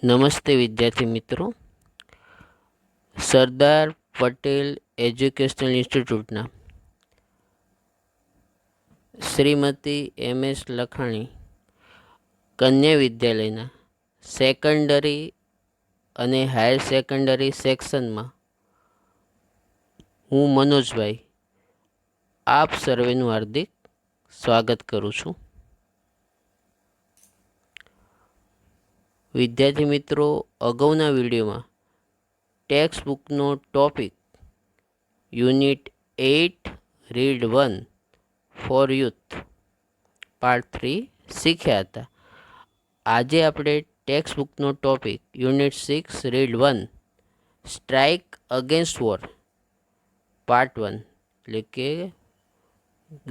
નમસ્તે વિદ્યાર્થી મિત્રો. સરદાર પટેલ એજ્યુકેશનલ ઇન્સ્ટિટ્યૂટના શ્રીમતી એમ.એસ. લખાણી કન્યા વિદ્યાલયના સેકન્ડરી અને હાયર સેકન્ડરી સેક્શનમાં હું મનોજભાઈ આપ સર્વેનું હાર્દિક સ્વાગત કરું છું. વિદ્યાર્થી મિત્રો, અગાઉના વિડીયોમાં ટેક્સ્ટ બુકનો topic unit 8 read 1 for youth part 3 શીખ્યા હતા. આજે આપણે ટેક્સ્ટ બુકનો topic unit 6 read 1 strike against war part 1 એટલે કે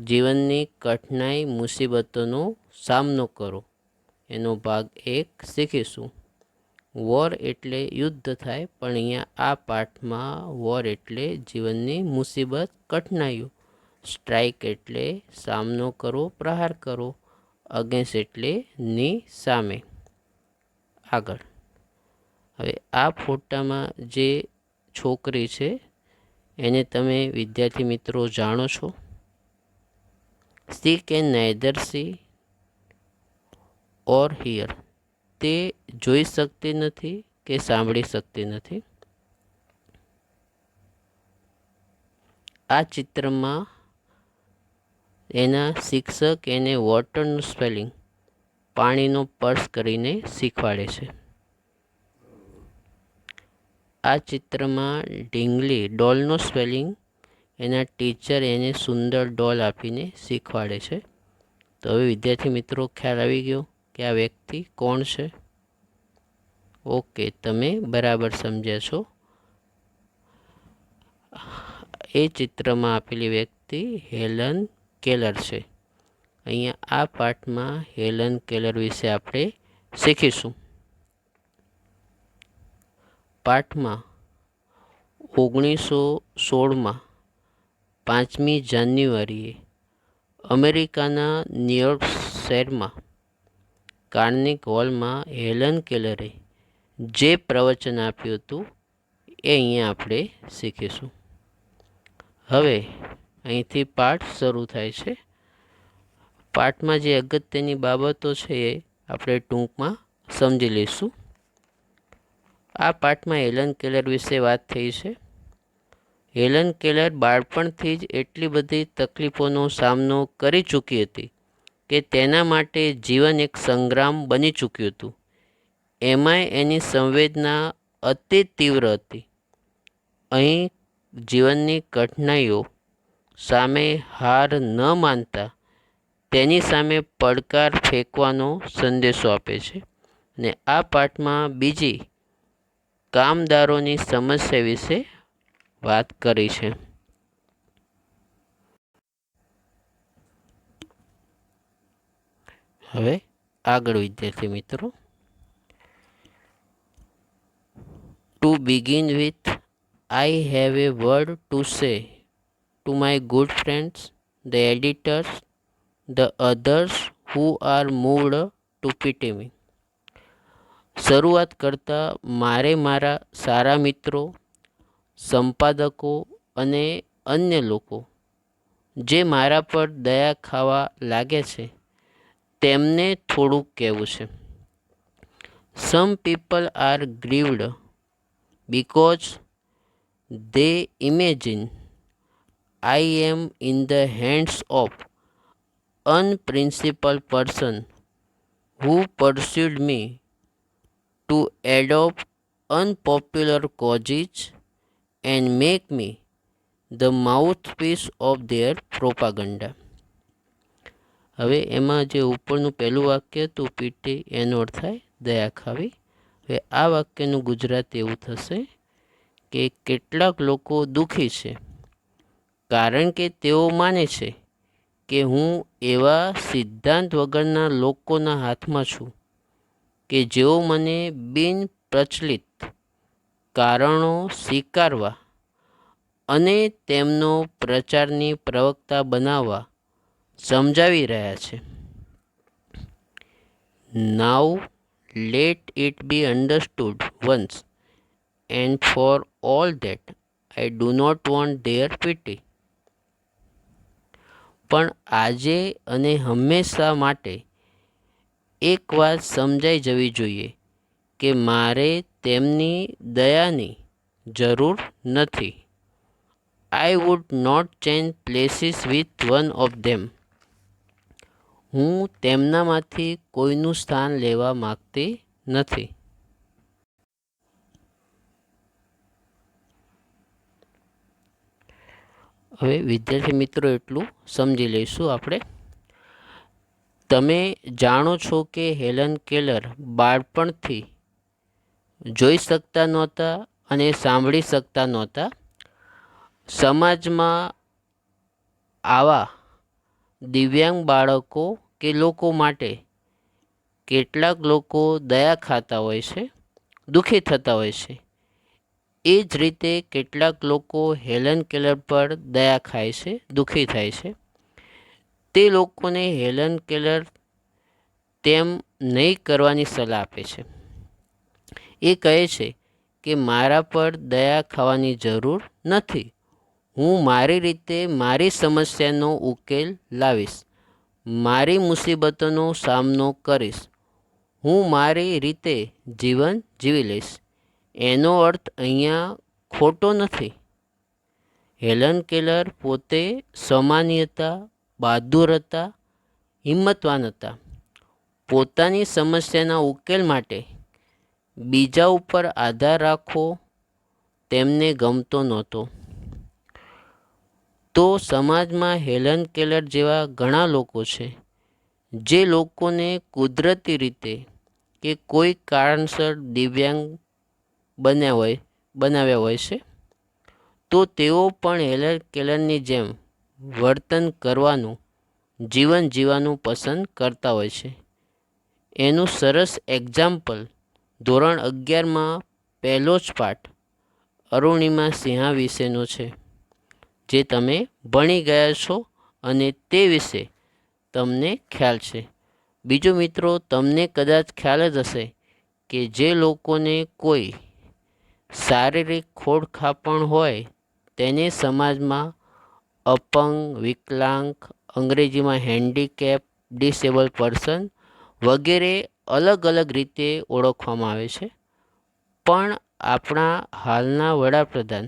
જીવનની કઠિનાઈ મુસીબતોનો સામનો કરો એનો ભાગ 1 શીખીશું. વોર એટલે યુદ્ધ થાય, પણ અહીંયા આ પાઠમાં વોર એટલે જીવનની મુસીબત, કઠિનાઈઓ. સ્ટ્રાઇક એટલે સામનો કરો, પ્રહાર કરો. અગેન્સ્ટ એટલે ની સામે. આગળ હવે આ ફોટામાં જે છોકરી છે એને તમે વિદ્યાર્થી મિત્રો જાણો છો. C can neither C or here. તે જોઈ શકતી નથી કે સાંભળી શકતી નથી. આ ચિત્રમાં એના શિક્ષક એને વોટરનું સ્પેલિંગ પાણીનો સ્પર્શ કરીને શીખવાડે છે. આ ચિત્રમાં ઢીંગલી ડોલનો સ્પેલિંગ એના ટીચર એને સુંદર ડોલ આપીને શીખવાડે છે. તો હવે વિદ્યાર્થી મિત્રો ખ્યાલ આવી ગયો કે આ વ્યક્તિ કોણ છે? ઓકે, તમે બરાબર સમજ્યા છો. એ ચિત્રમાં આપેલી વ્યક્તિ હેલન કેલર છે. અહીંયા આ પાઠમાં હેલન કેલર વિશે આપણે શીખીશું. પાઠમાં 1916માં 5મી જાન્યુઆરીએ અમેરિકાના ન્યૂયોર્ક શહેરમાં કાર્નેગી હોલમાં હેલન કેલરે જે પ્રવચન આપ્યું હતું એ અહીંયા આપણે શીખીશું. હવે અહીંથી પાઠ શરૂ થાય છે. પાઠમાં જે અગત્યની બાબતો છે એ આપણે ટૂંકમાં સમજી લઈશું. આ પાઠમાં હેલન કેલર વિશે વાત થઈ છે. હેલન કેલર બાળપણથી જ એટલી બધી તકલીફોનો સામનો કરી ચૂકી હતી કે તેના માટે જીવન એક સંગ્રામ બની ચૂક્યું હતું. એમાંય એની સંવેદના અતિ તીવ્ર હતી. અહીં જીવનની કઠિનાઈઓ સામે હાર ન માનતા તેની સામે પડકાર ફેંકવાનો સંદેશો આપે છે. અને આ પાઠમાં બીજી કામદારોની સમસ્યા વિશે વાત કરી છે. હવે આગળ વિદ્યાર્થી મિત્રો, two begin with, I have a word to say to my good friends, the editors, the others who are moved to pity me. શરૂઆત કરતાં મારે મારા સારા મિત્રો, સંપાદકો અને અન્ય લોકો જે મારા પર દયા ખાવા લાગે છે તેમને થોડુંક કહેવું છે. Some people are grieved because they imagine I am in the hands of unprincipled person who pursued me to adopt unpopular causes and make me the mouthpiece of their propaganda. હવે એમાં જે ઉપરનું પહેલું વાક્ય હતું પીટી, એનો અર્થ થાય દયા ખાવી. હવે આ વાક્યનું ગુજરાતી એવું થશે કે કેટલાક લોકો દુઃખી છે કારણ કે તેઓ માને છે કે હું એવા સિદ્ધાંત વગરના લોકોના હાથમાં છું કે જેઓ મને બિન પ્રચલિત કારણો સ્વીકારવા અને તેમનો પ્રચારની પ્રવક્તા બનાવવા સમજાવી રહ્યા છે. નાવ let it be understood once and for all that I do not want their pity. પણ આજે અને હંમેશા માટે એક વાત સમજાઈ જવી જોઈએ કે મારે તેમની દયાની જરૂર નથી. I would not change places with one of them. હું તેમનામાંથી કોઈનું સ્થાન લેવા માગતી નથી. હવે વિદ્યાર્થી મિત્રો એટલું સમજી લઈશું આપણે. તમે જાણો છો કે હેલન કેલર બાળપણથી જોઈ શકતા નહોતા અને સાંભળી શકતા નહોતા. સમાજમાં આવા દિવ્યાંગ બાળકો કે લોકો માટે કેટલાક લોકો દયા ખાતા હોય છે, દુઃખી થતા હોય છે. એ જ રીતે કેટલાક લોકો હેલન કેલર પર દયા ખાય છે, દુઃખી થાય છે. તે લોકોને હેલન કેલર તેમ નહીં કરવાની સલાહ આપે છે. એ કહે છે કે મારા પર દયા ખાવાની જરૂર નથી. હું મારી રીતે મારી સમસ્યાનો ઉકેલ લાવીશ, મારી મુસીબતોનો સામનો કરીશ, હું મારી રીતે જીવન જીવી લઈશ. એનો અર્થ અહીંયા ખોટો નથી. હેલન કેલર પોતે સામાન્ય હતા, બહાદુર હતા, હિંમતવાન હતા. પોતાની સમસ્યાના ઉકેલ માટે બીજા ઉપર આધાર રાખવો તેમને ગમતો નહોતો. તો સમાજમાં હેલન કેલર જેવા ઘણા લોકો છે જે લોકોને કુદરતી રીતે કે કોઈ કારણસર દિવ્યાંગ બનાવ્યા હોય છે. તો તેઓ પણ હેલન કેલરની જેમ વર્તન કરવાનું, જીવન જીવવાનું પસંદ કરતા હોય છે. એનું સરસ એક્ઝામ્પલ ધોરણ 11માં પહેલો જ પાઠ અરુણિમા સિંહા વિશેનો છે, જે તમે ભણી ગયા છો અને તે વિશે તમને ખ્યાલ છે. બીજું મિત્રો, તમને કદાચ ખ્યાલ જ હશે કે જે લોકોને કોઈ શારીરિક ખોડખાપણ હોય તેને સમાજમાં અપંગ, વિકલાંગ, અંગ્રેજીમાં હેન્ડીકેપ, ડિસેબલ પર્સન વગેરે અલગ અલગ રીતે ઓળખવામાં આવે છે. પણ આપણા હાલના વડાપ્રધાન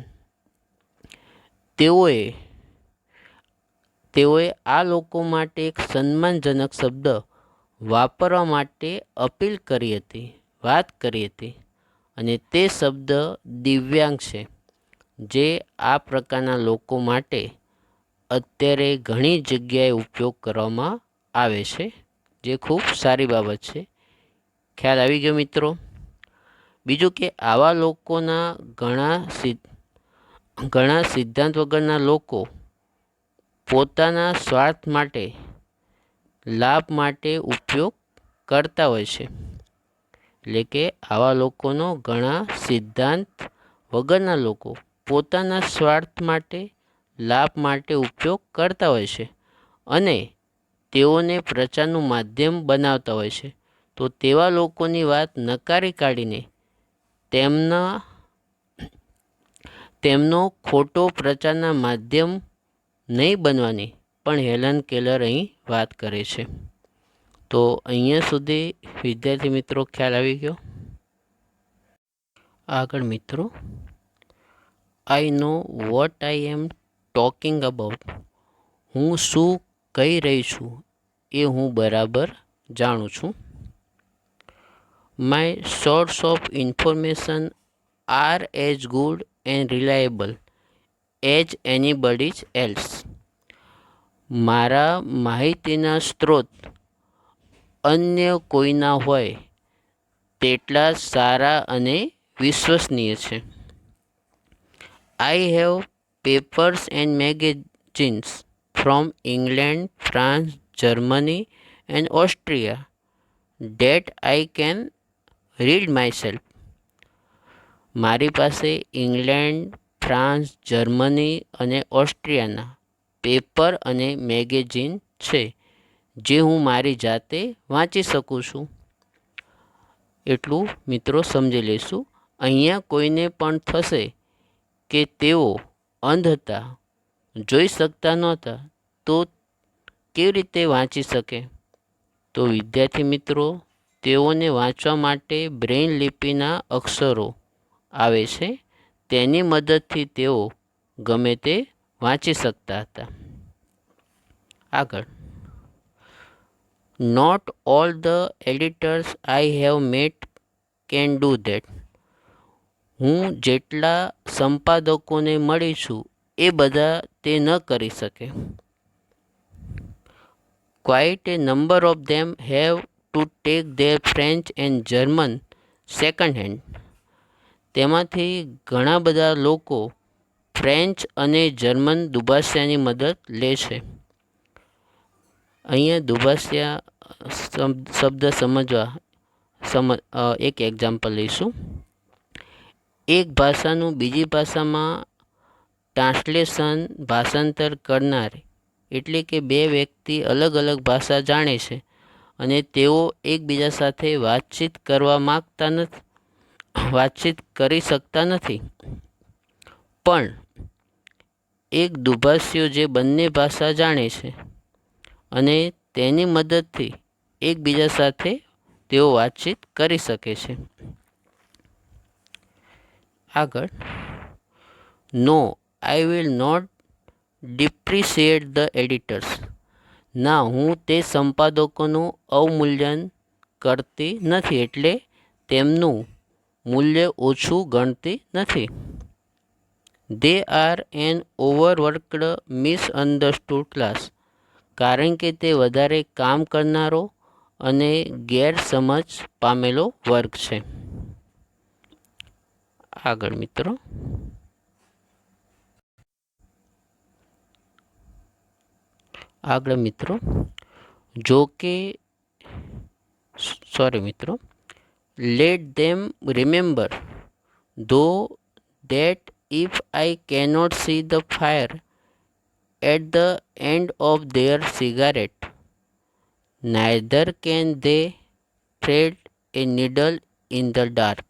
તેઓએ આ લોકો માટે એક સન્માનજનક શબ્દ વાપરવા માટે અપીલ કરી હતી, વાત કરી હતી, અને તે શબ્દ દિવ્યાંગ છે, જે આ પ્રકારના લોકો માટે અત્યારે ઘણી જગ્યાએ ઉપયોગ કરવામાં આવે છે, જે ખૂબ સારી બાબત છે. ખ્યાલ આવી ગયો મિત્રો? બીજું કે આવા લોકોના ઘણા સિદ્ધાંત વગરના લોકો પોતાના સ્વાર્થ માટે, લાભ માટે ઉપયોગ કરતા હોય છે. એટલે કે આવા લોકોનો ઘણા સિદ્ધાંત વગરના લોકો પોતાના સ્વાર્થ માટે, લાભ માટે ઉપયોગ કરતા હોય છે અને તેઓને પ્રચારનું માધ્યમ બનાવતા હોય છે. તો તેવા લોકોની વાત નકારી કાઢીને તેમનો ખોટો પ્રચારના માધ્યમ નહીં બનવાની પણ હેલન કેલર અહીં વાત કરે છે. તો અહીંયા સુધી વિદ્યાર્થી મિત્રો ખ્યાલ આવી ગયો? આગળ મિત્રો, I know what I am talking about. હું શું કહી રહી છું એ હું બરાબર જાણું છું. My source of information are as good and reliable as anybody's else. મારા માહિતીના સ્ત્રોત અન્ય કોઈના હોય તેટલા સારા અને વિશ્વસનીય છે. I have papers and magazines from England, France, Germany and Austria date I can read myself. મારી પાસે ઇંગ્લેન્ડ, ફ્રાન્સ, જર્મની અને ઓસ્ટ્રિયાના પેપર અને મેગેઝિન છે જે હું મારી જાતે વાંચી શકું છું. એટલું મિત્રો સમજી લઈશું. અહીંયા કોઈને પણ થશે કે તેઓ અંધ હતા, જોઈ શકતા નહોતા, તો કેવી રીતે વાંચી શકે? તો વિદ્યાર્થી મિત્રો, તેઓને વાંચવા માટે બ્રેઇલ લિપિના અક્ષરો આવે છે, તેની મદદથી તેઓ ગમે તે વાંચી શકતા હતા. આગળ, not all the editors I have met can do that. હું જેટલા સંપાદકોને મળી છું એ બધા તે ન કરી શકે. Quite A number of them have to take there French and German second hand. તેમાંથી ઘણા બધા લોકો ફ્રેન્ચ અને જર્મન દુભાષિયાની મદદ લે છે. અહીંયા દુભાષિયા શબ્દ સમજવા એક એક્ઝામ્પલ લઈશું. એક ભાષાનું બીજી ભાષામાં ટ્રાન્સલેશન ભાષાંતર કરનાર એટલે કે બે વ્યક્તિ અલગ અલગ ભાષા જાણે છે અને તેઓ એકબીજા સાથે વાતચીત કરી શકતા નથી, પણ એક દુભાષીઓ જે બંને ભાષા જાણે છે અને તેની મદદથી એકબીજા સાથે તેઓ વાતચીત કરી શકે છે. આગળ, no I will not depreciate the editors. ના, હું તે સંપાદકોનું અવમૂલ્યન કરતી નથી, એટલે તેમનું મૂલ્ય ઓછું ગણતી નથી. They are an overworked misunderstood class. કારણ કે તે વધારે કામ કરનારો અને ગેરસમજ પામેલો વર્ગ છે. આગળ મિત્રો, લેટ ધેમ રિમેમ્બર ધો that if I cannot see the fire at the end of their cigarette, neither can they thread a needle in the dark.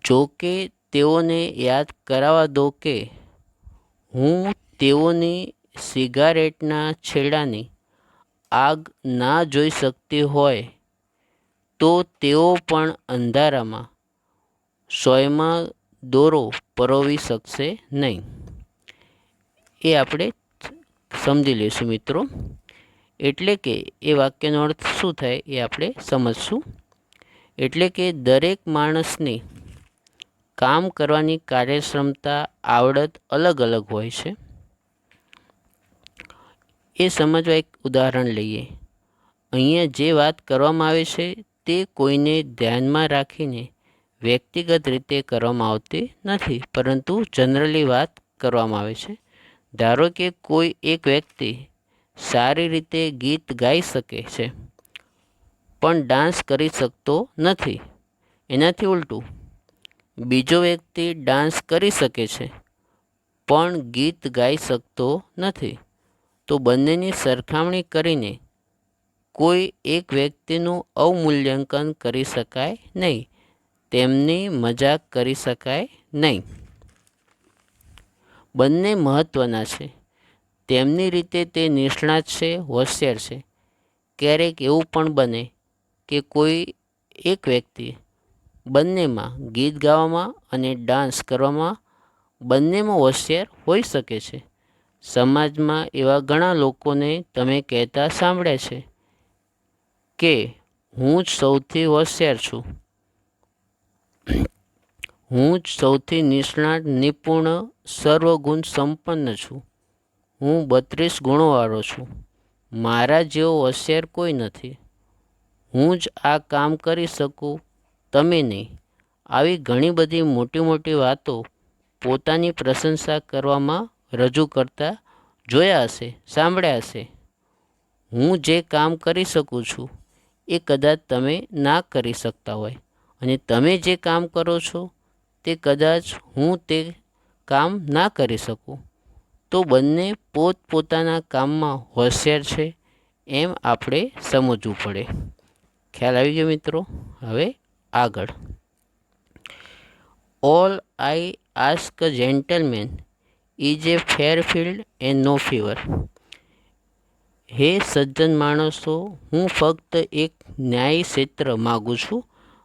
જો કે તેઓને યાદ કરાવવા દો કે હું તેઓની સિગારેટના છેડાની આગ ના જોઈ શકતી હોય તો તેઓ પણ અંધારામાં સોયમાં દોરો પરોવી શકશે નહીં. એ આપણે સમજી લઈશું મિત્રો. એટલે કે એ વાક્યનો અર્થ શું થાય એ આપણે સમજશું. એટલે કે દરેક માણસની કામ કરવાની કાર્યક્ષમતા, આવડત અલગ અલગ હોય છે. એ સમજવા એક ઉદાહરણ લઈએ. અહીંયા જે વાત કરવામાં આવે છે તે કોઈને ધ્યાનમાં રાખીને વ્યક્તિગત રીતે કરવામાં આવતી નથી, પરંતુ જનરલી વાત કરવામાં આવે છે. ધારો કે કોઈ એક વ્યક્તિ સારી રીતે ગીત ગાઈ શકે છે પણ ડાન્સ કરી શકતો નથી. એનાથી ઉલટું, બીજો વ્યક્તિ ડાન્સ કરી શકે છે પણ ગીત ગાઈ શકતો નથી. તો બંનેની સરખામણી કરીને કોઈ એક વ્યક્તિનું અવમૂલ્યાંકન કરી શકાય નહીં, તેમની મજાક કરી શકાય નહીં. બંને મહત્ત્વના છે. તેમની રીતે તે નિષ્ણાત છે, હોશિયાર છે. ક્યારેક એવું પણ બને કે કોઈ એક વ્યક્તિ બંનેમાં, ગીત ગાવામાં અને ડાન્સ કરવામાં બંનેમાં હોશિયાર હોઈ શકે છે. સમાજમાં એવા ઘણા લોકોને તમે કહેતા સાંભળ્યા છે કે હું જ સૌથી હોશિયાર છું, હું જ સૌથી નિષ્ણાત, નિપુણ, સર્વગુણ સંપન્ન છું, હું 32 ગુણોવાળો છું, મારા જેવો હોશિયાર કોઈ નથી, હું જ આ કામ કરી શકું, તમે નહીં. આવી ઘણી બધી મોટી મોટી વાતો પોતાની પ્રશંસા કરવામાં રજૂ કરતા જોયા હશે, સાંભળ્યા હશે. હું જે કામ કરી શકું છું એ કદાચ તમે ના કરી શકતા હોય, અને તમે જે કામ કરો છો તે કદાચ હું તે કામ ના કરી શકું. તો બંને પોતપોતાના કામમાં હોશિયાર છે એમ આપણે સમજવું પડે ખ્યાલ આવી ગયો મિત્રો? હવે આગળ. All I ask a gentleman is a fair field and no fever. હે સજ્જન માણસો, હું ફક્ત એક ન્યાયી ક્ષેત્ર માગું છું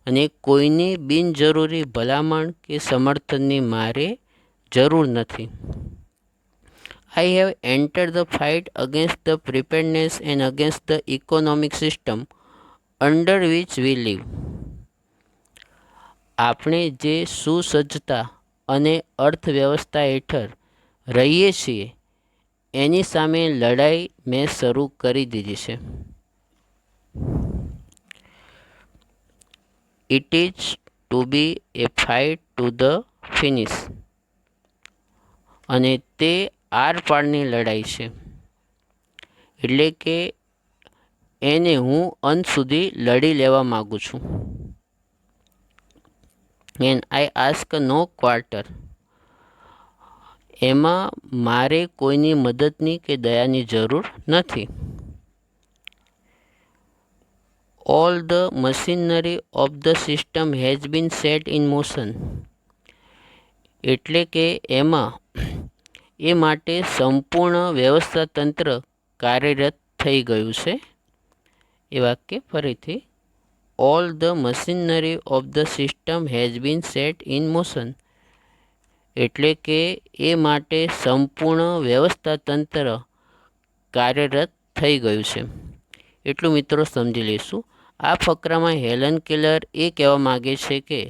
અને કોઈની બિનજરૂરી ભલામણ કે સમર્થનની મારે જરૂર નથી. I have entered the fight against the preparedness and against the economic system under which we live. આપણે જે સુસજ્જતા અને અર્થવ્યવસ્થા હેઠળ રહીએ છીએ એની સામે લડાઈ મેં શરૂ કરી દીધી છે. It is to be a fight to the finish. અને તે આરપારની લડાઈ છે, એટલે કે એને હું અંત સુધી લડી લેવા માગું છું. And I ask no quarter. એમાં મારે કોઈની મદદની કે દયાની જરૂર નથી. All the machinery of the system has been set in motion. એટલે કે એમાં એ માટે સંપૂર્ણ વ્યવસ્થા તંત્ર કાર્યરત થઈ ગયું છે. એ વાક્ય ફરીથી. All the machinery of the system has been set in motion. એટલે કે એ માટે સંપૂર્ણ વ્યવસ્થા તંત્ર કાર્યરત થઈ ગયું છે. એટલું મિત્રો સમજી લઈશું. આ ફકરામાં હેલન કેલર એ કહેવા માગે છે કે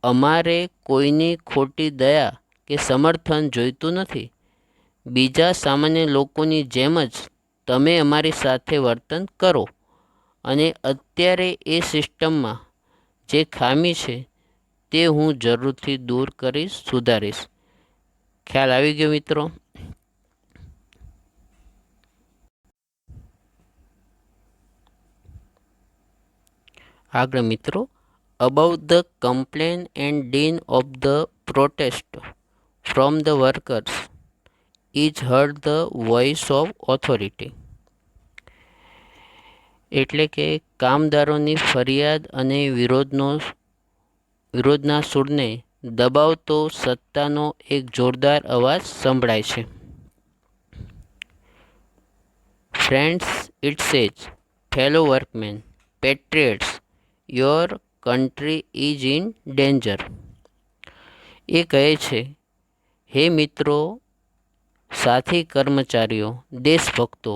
અમારે કોઈની ખોટી દયા કે સમર્થન જોઈતું નથી. બીજા સામાન્ય લોકોની જેમ જ તમે અમારી સાથે વર્તન કરો અને અત્યારે એ સિસ્ટમમાં જે ખામી છે તે હું જરૂરથી દૂર કરીશ, સુધારીશ. ખ્યાલ આવી ગયો મિત્રો? આગળ મિત્રો. above the complaint and din of the protest from the workers is heard the voice of authority. એટલે કે કામદારોની ફરિયાદ અને વિરોધના સૂરને દબાવતો સત્તાનો એક જોરદાર અવાજ સંભળાય છે. Friends, it says, fellow workmen, patriots, your country is in danger. એ કહે છે, હે મિત્રો, સાથી કર્મચારીઓ, દેશભક્તો,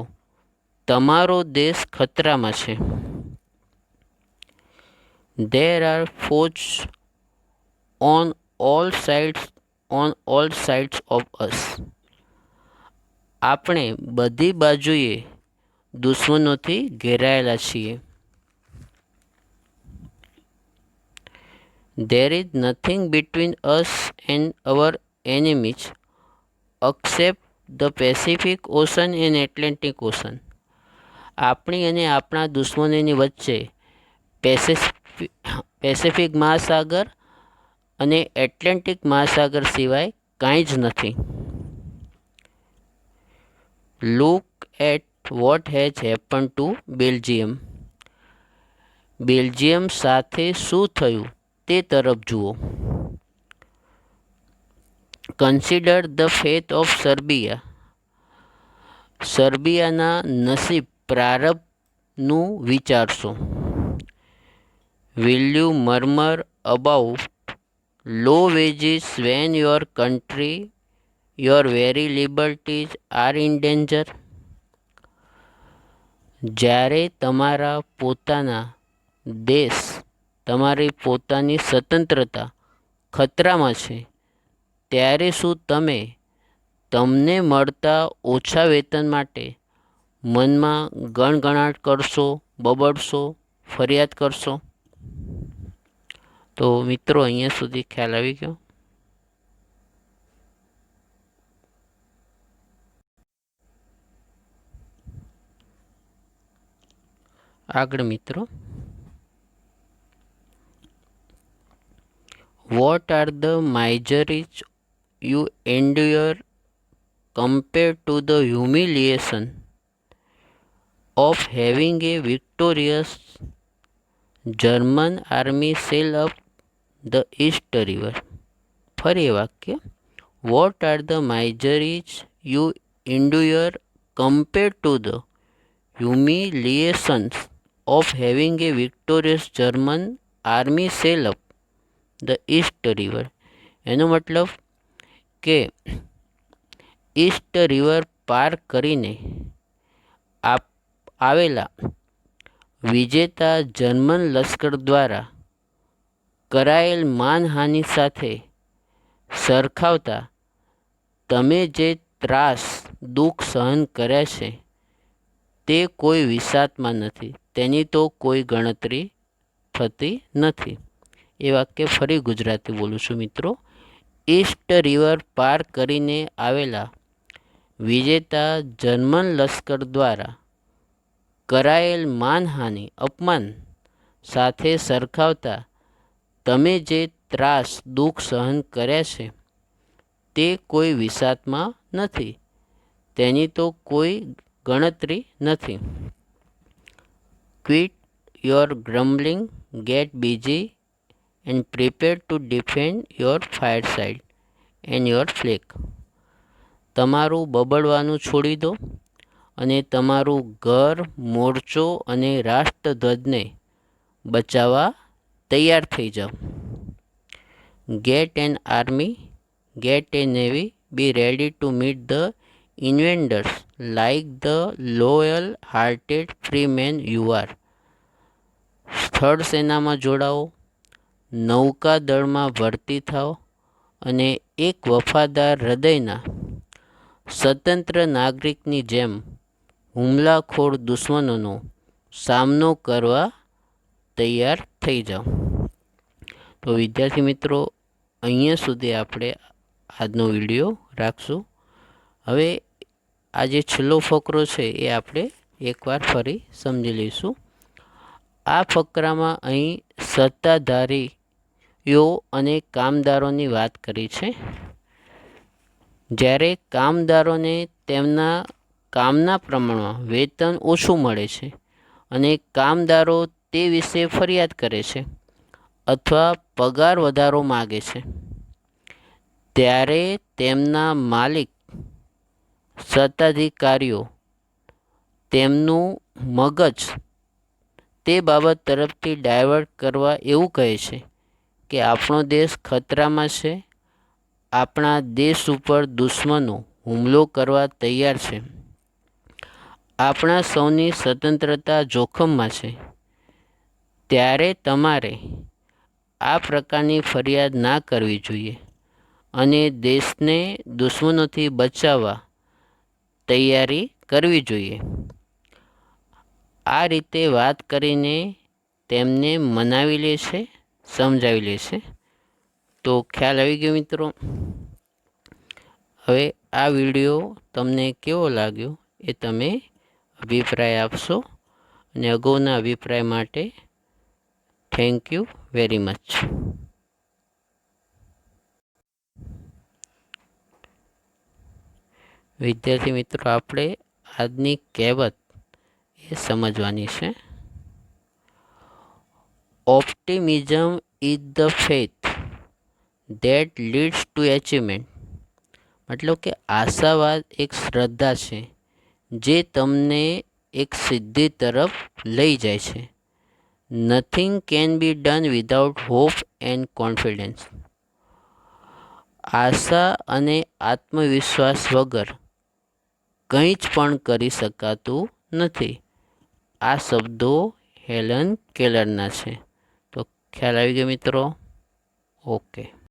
તમારો દેશ ખતરામાં છે. There are foes on all sides of us. આપણે બધી બાજુએ દુશ્મનોથી ઘેરાયેલા છીએ. There is nothing between us and our enemies except the Pacific Ocean and Atlantic Ocean. આપણી અને આપણા દુશ્મનોની વચ્ચે પેસિફિક મહાસાગર અને એટલાન્ટિક મહાસાગર સિવાય કાંઈ જ નથી. Look at what has happen to Belgium. Belgium સાથે શું થયું તે તરફ જુઓ. Consider the fate of Serbia. સર્બિયાના નસીબ પ્રારંભનું વિચારશો. Will you murmur about low wages when your country, your very liberties are in danger. જ્યારે તમારા પોતાના દેશ, તમારી પોતાની સ્વતંત્રતા ખતરામાં છે, ત્યારે શું તમે તમને મળતા ઓછા વેતન માટે મનમાં ગણગણાટ કરશો, બબડશો, ફરિયાદ કરશો? તો મિત્રો, અહીંયા સુધી ખ્યાલ આવી ગયો? આગળ મિત્રો. What are the miseries you endure compared to the humiliation of having a victorious German army sail up the East River. ફરી એ વાક્ય, what are the miseries you endure compared to the humiliations of having a victorious German army sail up the East River. એનો મતલબ કે East river પાર કરીને આવેલા વિજેતા જર્મન લશ્કર દ્વારા કરાયેલ માનહાનિ સાથે સરખાવતા તમે જે ત્રાસ દુઃખ સહન કર્યા છે તે કોઈ વિષાદમાં નથી, તેની તો કોઈ ગણતરી થતી નથી. એ વાક્ય ફરી ગુજરાતી બોલું છું મિત્રો. ઈસ્ટ રિવર પાર કરીને આવેલા વિજેતા જર્મન લશ્કર દ્વારા કરાયેલ માનહાનિ અપમાન સાથે સરખાવતા તમે જે ત્રાસ દુઃખ સહન કર્યા છે તે કોઈ વિષાદમાં નથી, તેની તો કોઈ ગણતરી નથી. Quit your grumbling, get busy and prepare to defend your fireside and your flag. તમારું બબડવાનું છોડી દો અને તમારું ઘર, મોરચો અને રાષ્ટ્રધ્વજને બચાવવા તૈયાર થઈ જાઓ. Get an army, get a navy, be ready to meet the invaders like the loyal hearted free men you are. સ્થળ સેનામાં જોડાઓ, નૌકાદળમાં ભરતી થાઓ અને એક વફાદાર હૃદયના સ્વતંત્ર નાગરિકની જેમ હુમલાખોર દુશ્મનોનો સામનો કરવા તૈયાર થઈ જાઓ. તો વિદ્યાર્થી મિત્રો, અહીંયા સુધી આપણે આજનો વિડીયો રાખશું. હવે આ જે છેલ્લો ફકરો છે એ આપણે એકવાર ફરી સમજી લઈશું. આ ફકરામાં અહીં સત્તાધારીઓ અને કામદારોની વાત કરી છે. જ્યારે કામદારોને તેમના કામના પ્રમાણમાં વેતન ઓછું મળે છે અને કામદારો તે વિશે ફરિયાદ કરે છે અથવા પગાર વધારો માગે છે, ત્યારે તેમના માલિક સત્તાધિકારીઓ તેમનું મગજ તે બાબત તરફથી ડાયવર્ટ કરવા એવું કહે છે કે આપણો દેશ ખતરામાં છે, આપણા દેશ ઉપર દુશ્મનો હુમલો કરવા તૈયાર છે, આપણા સૌની સ્વતંત્રતા જોખમમાં છે. ત્યારે તમારે આ પ્રકારની ફરિયાદ ના કરવી જોઈએ અને દેશને દુશ્મનોથી બચાવવા તૈયારી કરવી જોઈએ. આ રીતે વાત કરીને તેમને મનાવી લે છે, સમજાવી લે છે. તો ખ્યાલ આવી ગયો મિત્રો. હવે આ વિડીયો તમને કેવો લાગ્યો એ તમે અભિપ્રાય આપશો, અને અગાઉના અભિપ્રાય માટે થેન્ક યુ વેરી મચ. વિદ્યાર્થી મિત્રો, આપણે આજની કહેવત એ સમજવાની છે. Optimism is the faith that leads two achievement. મતલબ કે આશાવાદ એક શ્રદ્ધા છે જે તમને એક સિદ્ધિ તરફ લઈ જાય છે. Nothing can be done without hope and confidence. આશા અને આત્મવિશ્વાસ વગર કંઈ જ પણ કરી શકાતું નથી. આ શબ્દો હેલન કેલરના છે. તો ખ્યાલ આવી ગયો મિત્રો. ઓકે.